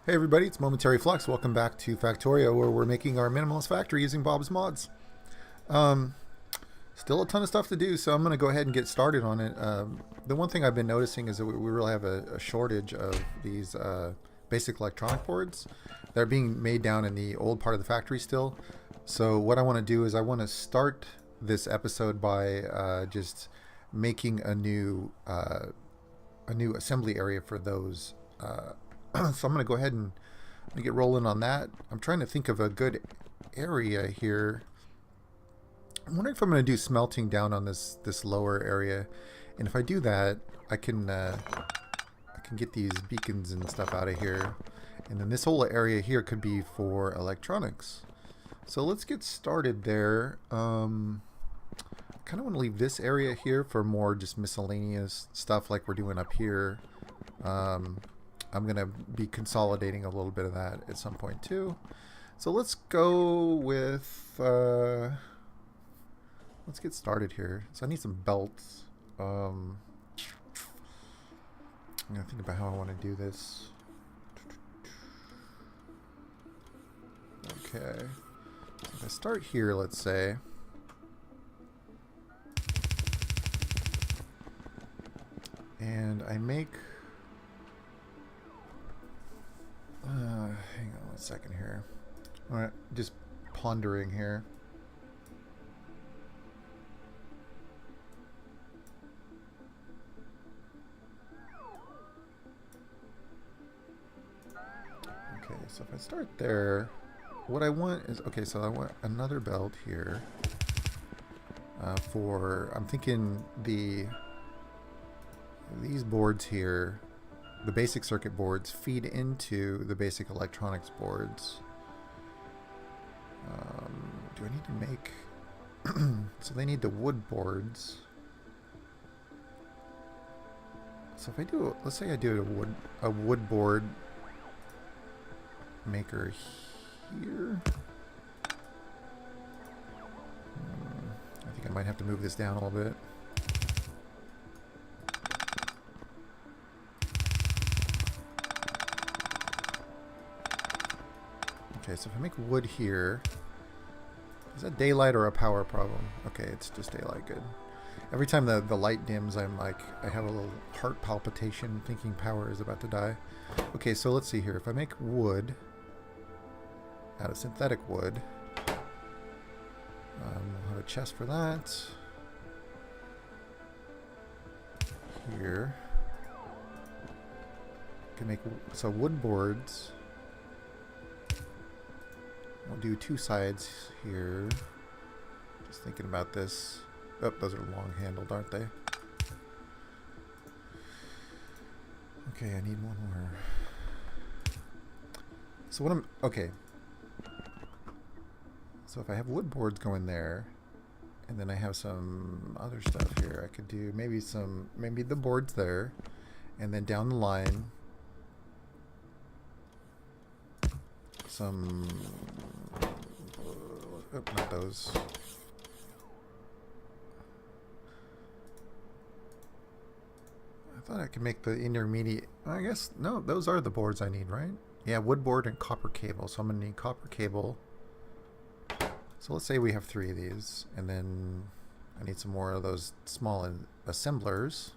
Hey everybody, it's Momentary Flux. Welcome back to Factorio, where we're making our minimalist factory using Bob's Mods. Um, Still a ton of stuff to do, so I'm going to go ahead and get started on it. The one thing I've been noticing is that we really have a shortage of these basic electronic boards. They're being made down in the old part of the factory still. So what I want to do is I want to start this episode by just making a new assembly area for those. So I'm going to go ahead and get rolling on that. I'm trying to think of a good area here. I'm wondering if I'm going to do smelting down on this lower area, and if I do that, I can get these beacons and stuff out of here, and then this whole area here could be for electronics. So let's get started there. Kind of want to leave this area here for more just miscellaneous stuff like we're doing up here. I'm going to be consolidating a little bit of that at some point too. So let's go with, let's get started here. So I need some belts. I'm going to think about how I want to do this. Okay. So if I start here, let's say. And I make... hang on one second here. Alright, just pondering here. Okay, so if I start there, what I want is... Okay, so I want another belt here. I'm thinking these boards here, the basic circuit boards, feed into the basic electronics boards. Do I need to make... So they need the wood boards. So if I do... Let's say I do a wood board maker here. I think I might have to move this down a little bit. Okay, so if I make wood here, is that daylight or a power problem? Okay, it's just daylight, good. Every time the light dims, I'm like, I have a little heart palpitation thinking power is about to die. Okay, so let's see here. If I make wood out of synthetic wood, we'll have a chest for that. Here. Can make, so wood boards. We'll do two sides here. Just thinking about this. Oh, those are long handled, aren't they? Okay, I need one more. So what I'm... Okay. So if I have wood boards going there, and then I have some other stuff here, I could do maybe the boards there, and then down the line, some... Oh, not those. I thought I could make the intermediate... I guess, no, those are the boards I need, right? Yeah, wood board and copper cable. So I'm going to need copper cable. So let's say we have 3 of these. And then I need some more of those small assemblers.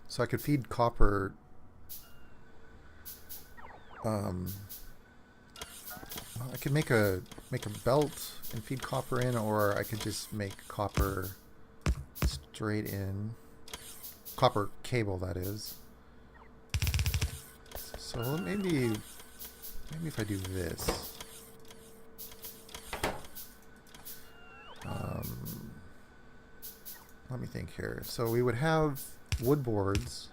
So I could feed copper... I could make a belt and feed copper in, or I could just make copper straight in. Copper cable, that is. So maybe if I do this. Let me think here. So we would have wood boards,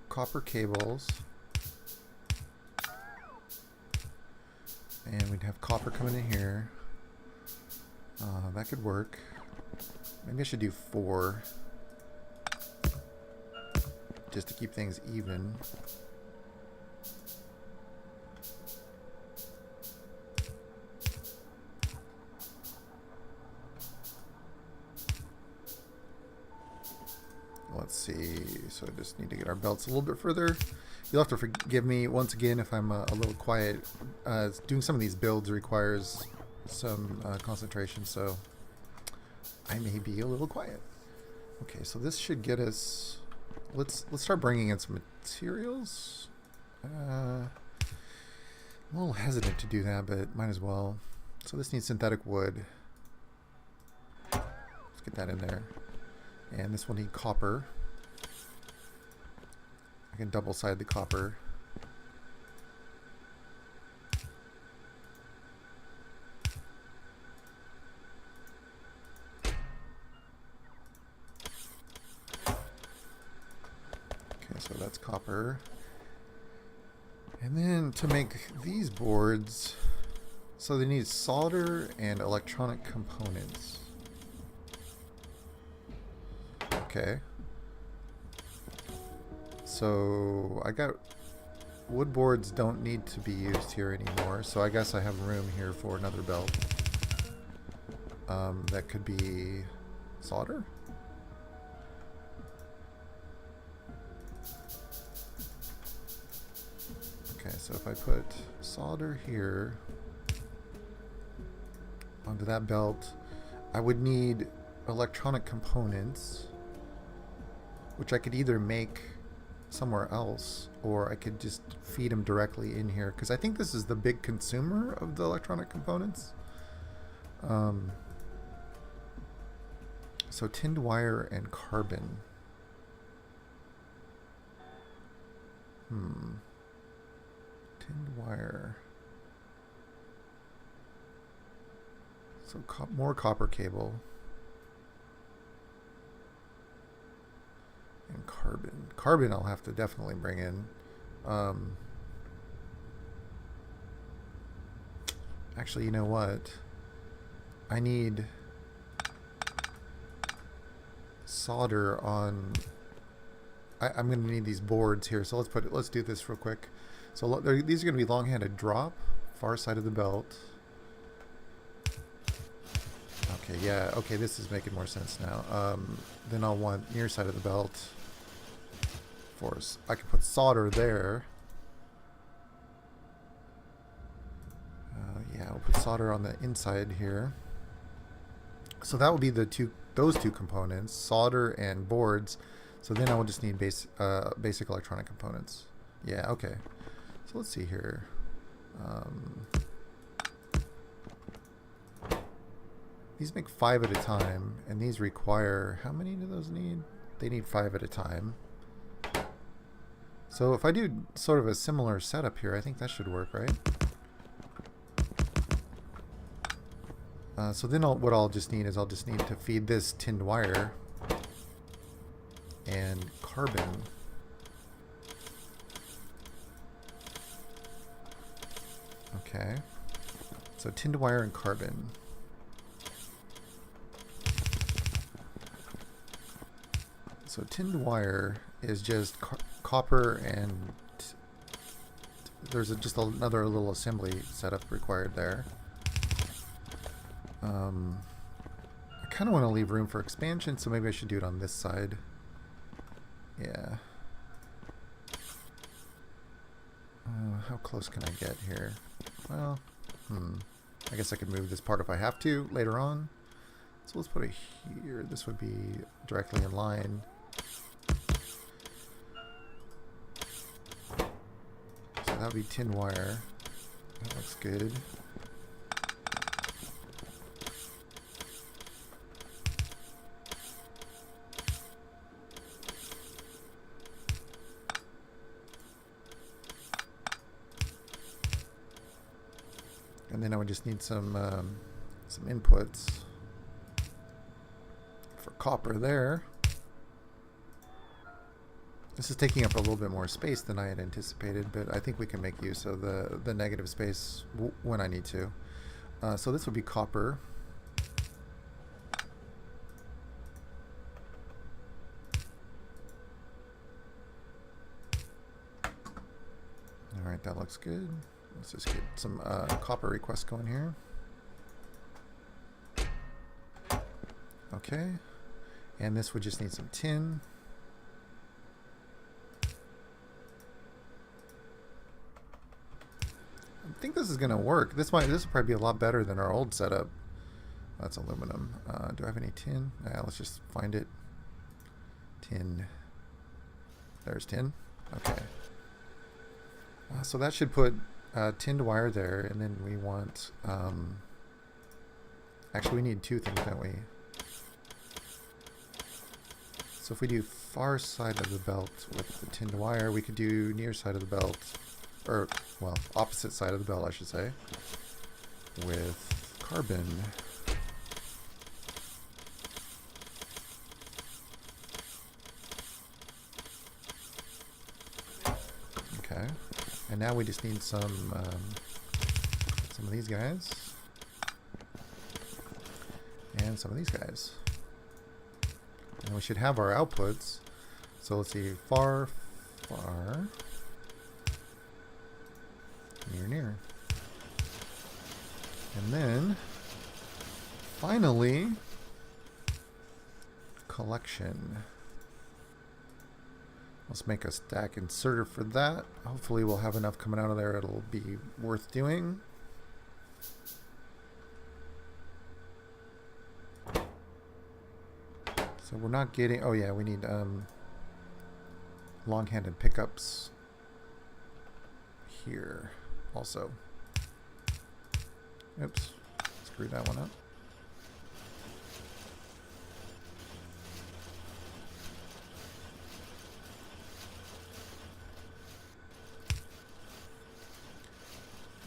copper cables, and we'd have copper coming in here. That could work. Maybe I should do 4. Just to keep things even. let's see. So I just need to get our belts a little bit further. You'll have to forgive me once again if I'm a little quiet. Doing some of these builds requires some concentration, so I may be a little quiet. Okay, so this should get us. Let's start bringing in some materials. I'm a little hesitant to do that, but might as well. So this needs synthetic wood. Let's get that in there. And this will need copper. I can double side the copper. Okay, so that's copper. And then to make these boards, so they need solder and electronic components. Okay. So I got wood boards don't need to be used here anymore, so I guess I have room here for another belt. That could be solder? Okay, so if I put solder here onto that belt, I would need electronic components, which I could either make somewhere else or I could just feed them directly in here, because I think this is the big consumer of the electronic components. So tinned wire and carbon. Tinned wire. So more copper cable. And carbon. Carbon I'll have to definitely bring in. Actually, you know what? I need solder on. I'm going to need these boards here, so let's do this real quick. So these are going to be long-handed drop, far side of the belt. Okay, yeah, okay, this is making more sense now. Then I'll want near side of the belt. I can put solder there. Yeah, I'll put solder on the inside here. So that will be those two components, solder and boards. So then I will just need basic electronic components. Yeah, okay. So let's see here. These make 5 at a time, and these require, how many do those need? They need 5 at a time. So if I do sort of a similar setup here, I think that should work, right? So then what I'll just need is I'll just need to feed this tinned wire and carbon. Okay. So tinned wire and carbon. So tinned wire is just copper and there's just another little assembly setup required there. I kind of want to leave room for expansion, so maybe I should do it on this side. Yeah. How close can I get here? Well, I guess I could move this part if I have to later on. So let's put it here. This would be directly in line. So that would be tin wire. That looks good. And then I would just need some inputs for copper there. This is taking up a little bit more space than I had anticipated, but I think we can make use of the negative space when I need to. So this would be copper. All right, that looks good. Let's just get some copper requests going here. Okay, and this would just need some tin. think this is gonna work. This will probably be a lot better than our old setup. That's aluminum. Do I have any tin? Let's just find it. Tin. There's tin. Okay. So that should put tinned wire there, and then we want. Actually, we need two things, don't we? So if we do far side of the belt with the tinned wire, we could do near side of the belt, or, well, opposite side of the belt, I should say, with carbon. Okay, and now we just need some of these guys, and some of these guys. And we should have our outputs. So let's see, far, near. And then, finally, collection. Let's make a stack inserter for that. Hopefully we'll have enough coming out of there. It'll be worth doing. So we're not getting, oh yeah, we need long-handed pickups here also. Oops, screwed that one up.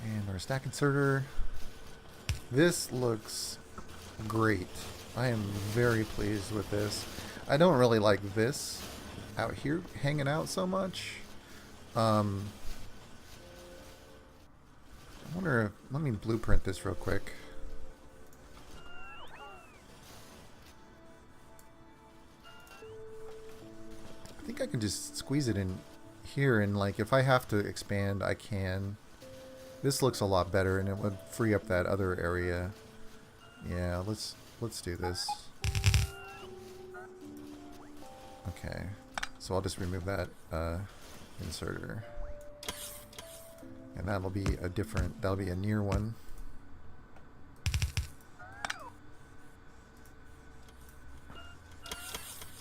And our stack inserter. This looks great. I am very pleased with this. I don't really like this out here hanging out so much. I wonder if, let me blueprint this real quick. I think I can just squeeze it in here, and like if I have to expand, I can. This looks a lot better, and it would free up that other area. Yeah, let's do this. Okay, so I'll just remove that inserter, and that'll be a different. That'll be a near one.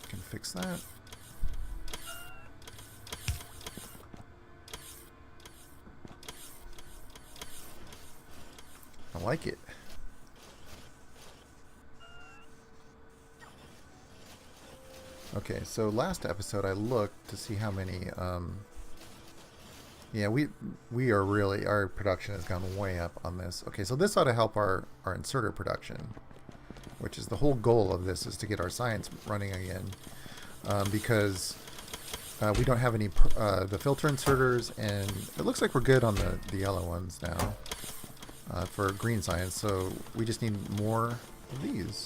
Can fix that. I like it. Okay, so last episode I looked to see how many, yeah, we are really, our production has gone way up on this. Okay, so this ought to help our inserter production, which is the whole goal of this, is to get our science running again, because we don't have any, the filter inserters, and it looks like we're good on the yellow ones now for green science, so we just need more of these.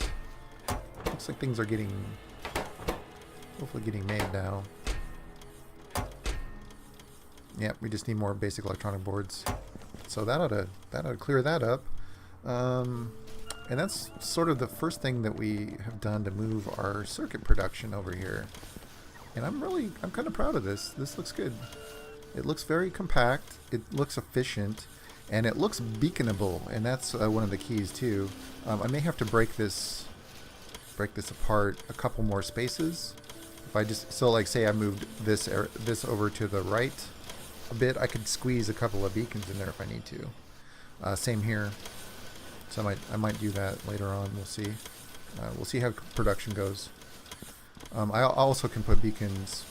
Looks like things are getting... hopefully getting made now. Yep, we just need more basic electronic boards. So that ought to clear that up. And that's sort of the first thing that we have done to move our circuit production over here. And I'm kind of proud of this. This looks good. It looks very compact. It looks efficient, and it looks beaconable. And that's one of the keys too. I may have to break this apart a couple more spaces. If I just, so like say I moved this over to the right a bit, I could squeeze a couple of beacons in there if I need to. Same here. So I might do that later on. We'll see. We'll see how production goes. I also can put beacons,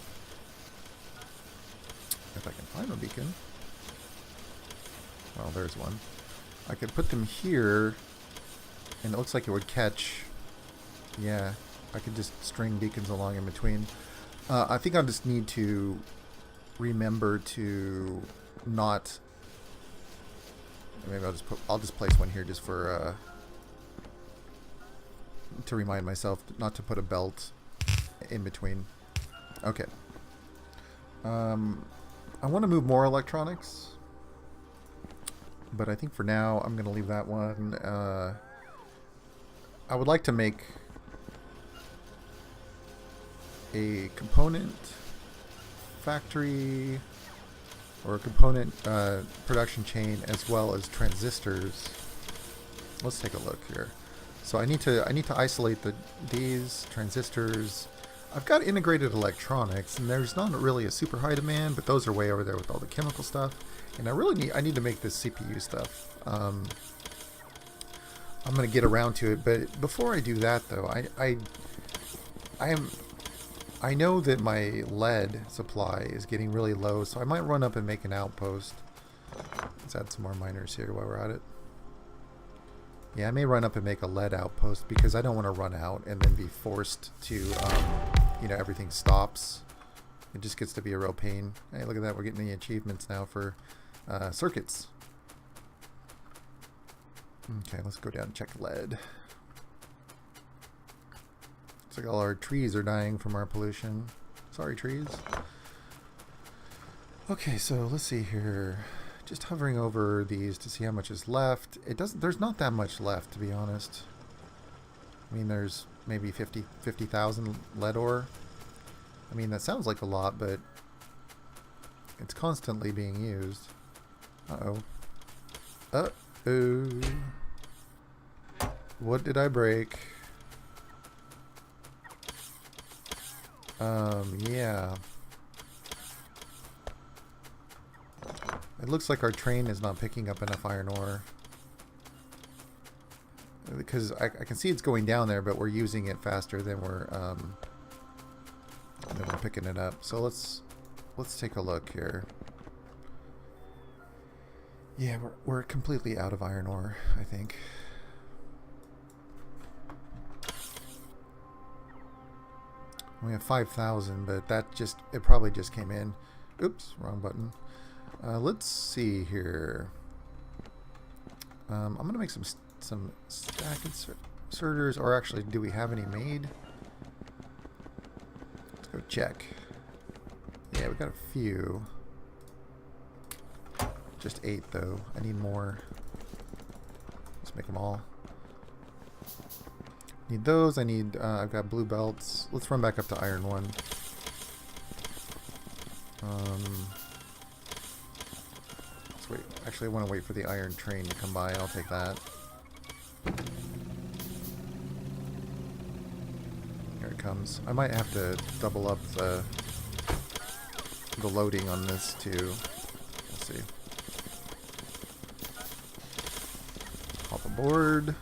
if I can find a beacon. Well, there's one. I could put them here, and it looks like it would catch. Yeah, I could just string beacons along in between. I think I just need to remember to not. Maybe I'll just place one here just for to remind myself not to put a belt in between. Okay. I want to move more electronics, but I think for now I'm going to leave that one. I would like to make a component factory or component production chain, as well as transistors. Let's take a look here. So I need to isolate these transistors. I've got integrated electronics, and there's not really a super high demand, but those are way over there with all the chemical stuff. And I need to make this CPU stuff. I'm gonna get around to it, but before I do that though, I know that my lead supply is getting really low, so I might run up and make an outpost. Let's add some more miners here while we're at it. Yeah, I may run up and make a lead outpost because I don't want to run out and then be forced to, you know, everything stops. It just gets to be a real pain. Hey, look at that. We're getting the achievements now for circuits. Okay, let's go down and check lead. Looks like all our trees are dying from our pollution. Sorry, trees. Okay, so let's see here. Just hovering over these to see how much is left. There's not that much left, to be honest. I mean, there's maybe 50,000 lead ore. I mean, that sounds like a lot, but it's constantly being used. Uh-oh. Uh-oh. What did I break? Yeah. It looks like our train is not picking up enough iron ore. Because I can see it's going down there, but we're using it faster than we're picking it up. So let's take a look here. Yeah, we're completely out of iron ore, I think. We have 5,000, but it probably just came in. Oops, wrong button. Let's see here. I'm gonna make some stack inserters, or actually, do we have any made? Let's go check. Yeah, we got a few. Just 8 though. I need more. Let's make them all. Need those. I need. I've got blue belts. Let's run back up to iron 1. Let's wait. Actually, I want to wait for the iron train to come by. I'll take that. Here it comes. I might have to double up the loading on this too. Let's see. Hop aboard.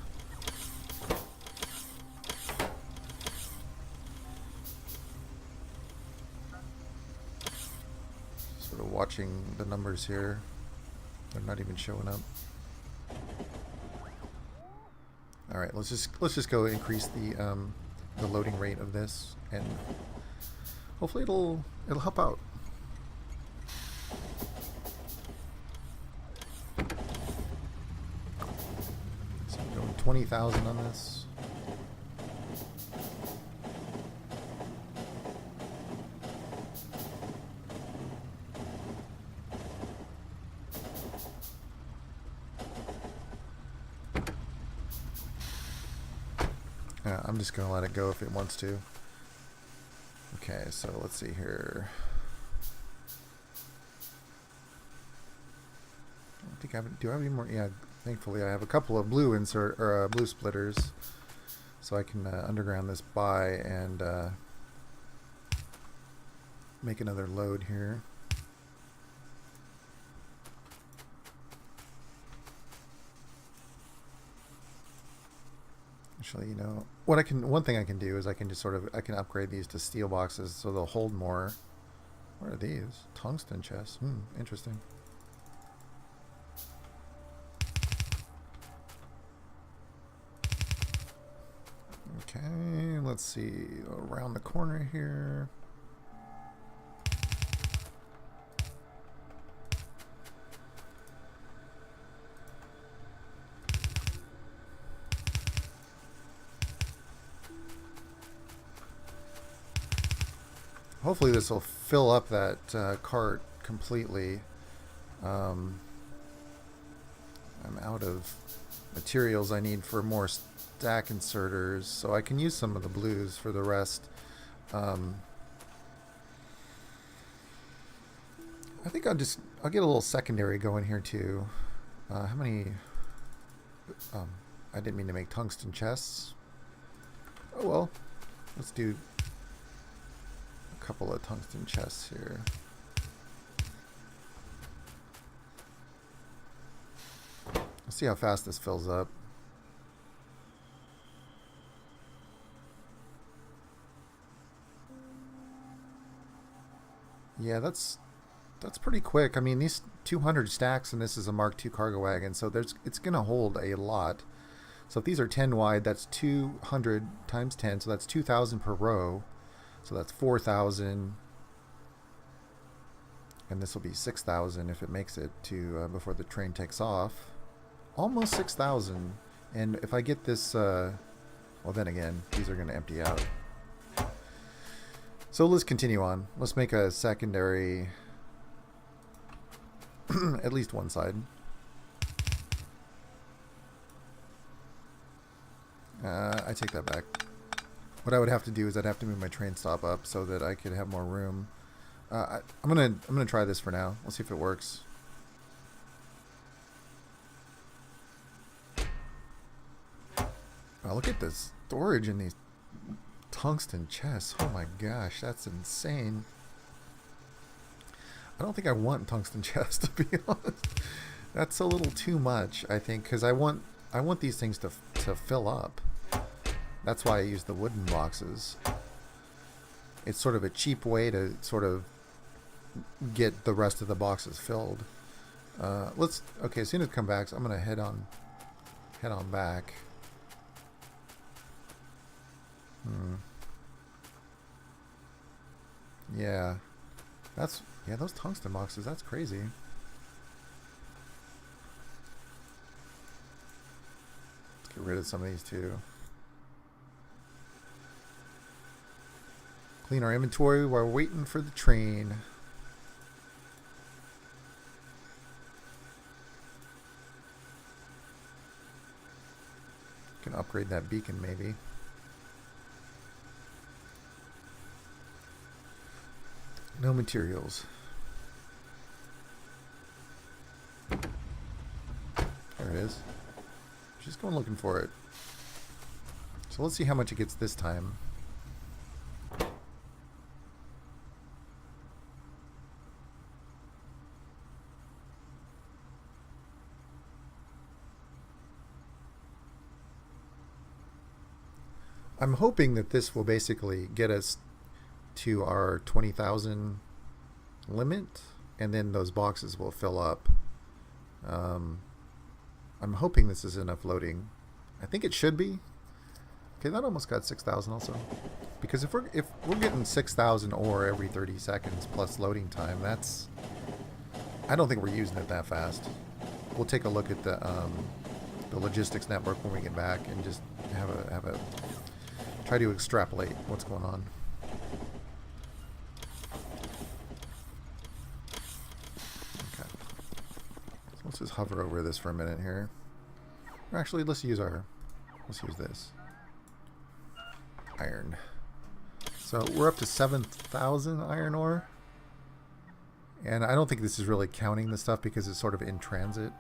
Sort of watching the numbers here. They're not even showing up. All right, let's just go increase the loading rate of this, and hopefully it'll help out. So I'm going 20,000 on this. I'm just going to let it go if it wants to. Okay, so let's see here. I don't think I have, do I have any more? Yeah, thankfully I have a couple of blue blue splitters, so I can underground this by and make another load here. Actually, you know, one thing I can do is I can just I can upgrade these to steel boxes so they'll hold more. What are these? Tungsten chests. Interesting. Okay, let's see, around the corner here. Hopefully this will fill up that cart completely. I'm out of materials I need for more stack inserters, so I can use some of the blues for the rest. I think I'll get a little secondary going here too. How many? I didn't mean to make tungsten chests. Oh well, let's do a couple of tungsten chests here. Let's see how fast this fills up. Yeah, that's pretty quick. I mean, these 200 stacks, and this is a Mark II cargo wagon, so it's going to hold a lot. So if these are 10 wide, that's 200 times 10, so that's 2,000 per row. So that's 4,000, and this will be 6,000 if it makes it to before the train takes off. Almost 6,000, and if I get this, well then again, these are going to empty out. So let's continue on. Let's make a secondary, at least one side. I take that back. What I would have to do is I'd have to move my train stop up so that I could have more room. I'm gonna try this for now. Let's see if it works. Wow, look at this storage in these tungsten chests. Oh my gosh, that's insane. I don't think I want tungsten chests, to be honest. That's a little too much, I think, because I want these things to fill up. That's why I use the wooden boxes. It's sort of a cheap way to sort of get the rest of the boxes filled. Okay, as soon as I come back, so I'm gonna head on back. Yeah, those tungsten boxes, that's crazy. Let's get rid of some of these too. Clean our inventory while we're waiting for the train. Can upgrade that beacon maybe. No materials. There it is. Just going looking for it. So let's see how much it gets this time. I'm hoping that this will basically get us to our 20,000 limit, and then those boxes will fill up. I'm hoping this is enough loading. I think it should be. Okay, that almost got 6,000 also. Because if we're getting 6,000 ore every 30 seconds plus loading time, that's, I don't think we're using it that fast. We'll take a look at the logistics network when we get back and just have a try to extrapolate what's going on. Okay. So let's just hover over this for a minute here. Or actually, let's use this. Iron. So we're up to 7,000 iron ore. And I don't think this is really counting the stuff because it's sort of in transit.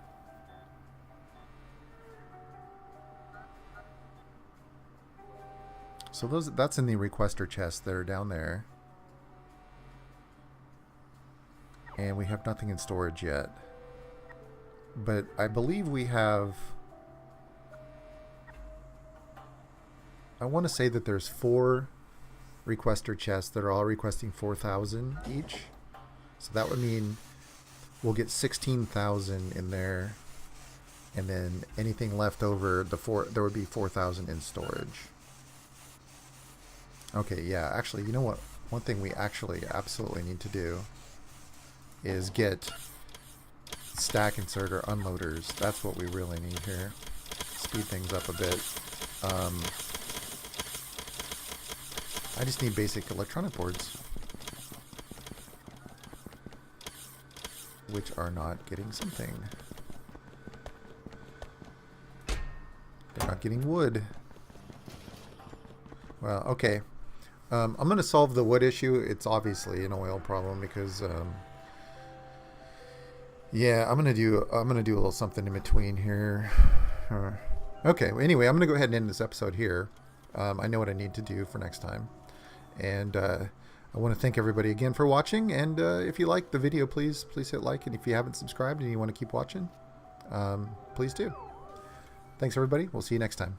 So that's in the requester chest that are down there. And we have nothing in storage yet. But I believe we have, I want to say that there's 4 requester chests that are all requesting 4,000 each. So that would mean we'll get 16,000 in there. And then anything left over, there would be 4,000 in storage. Okay, yeah, actually, you know what? One thing we actually absolutely need to do is get stack inserter unloaders. That's what we really need here. Speed things up a bit. I just need basic electronic boards, which are not getting something. They're not getting wood. Well, okay. I'm going to solve the wood issue. It's obviously an oil problem because Yeah, I'm gonna do a little something in between here. Okay. Anyway, I'm gonna go ahead and end this episode here. I know what I need to do for next time, and I want to thank everybody again for watching. And if you like the video, please hit like. And if you haven't subscribed and you want to keep watching, please do. Thanks everybody. We'll see you next time.